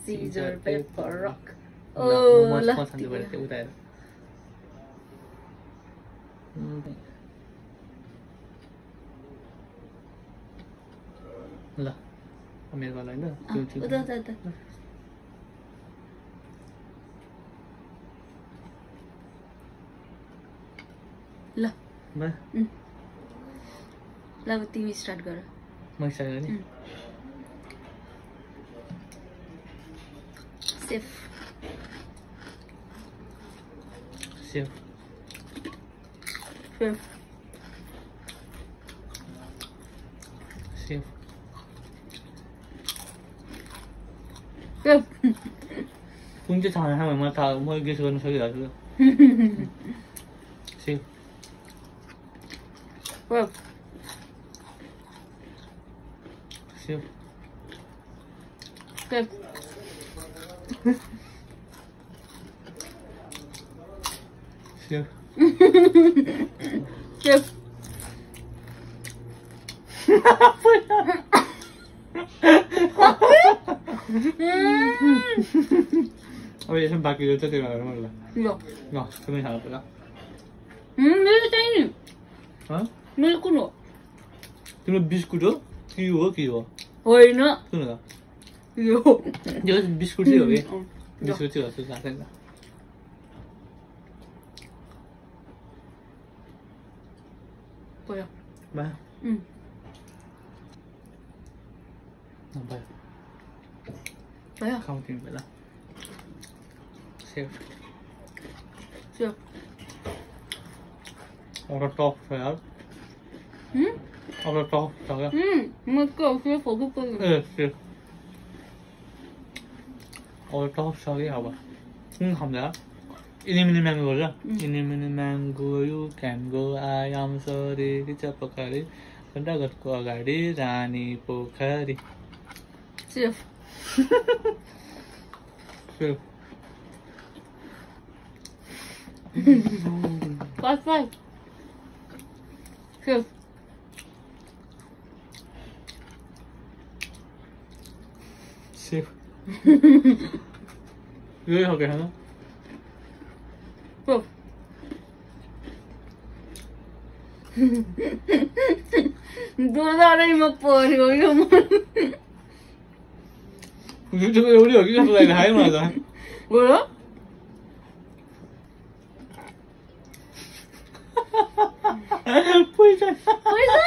scissor paper rock. म छान्छु भने त्यो उताएर ल मेरो वाला हैन त्यो उता ल ल तिमी स्टार्ट गर म स्टार्ट गर्ने safe safe safe safe safe कुन चाहिँ थाहा छैन मलाई थाहा म गेस गर्न सकिरहेको छु safe safe safe safe safe safe अब यसमा बाँकी रहेछ त्यो गरेर ल ल ल तिमी खानु पर्छ मेरो चाहिने मेरो कुन हो तिम्रो बिस्कुट हो के हो होइन सुन त यो यो बिस्कुट चाहिँ हो कि बिस्कुट चाहिँ हो त्यो थाहा छैन भयो भयो भयो भयो खाऊ तिमी पहिला सेफ सेफ एउटा टप छ यार एउटा टप छ क्या म को सेफ हो कि ए सेफ एउटा टप छ कि अब कुन खाँदा इनिमिनी म्याङ्गो छ इनिमिनी mango you can go I am sorry चपकारी डगतको अगाडि रानी पोखरी safe safe pass pass safe safe यही हो क्या है ना सेफ दोधारैमा पर्यो यो युट्युब एउटै हो कि जस्तो लागिरहेको मलाई त बोलो पैसा पैसा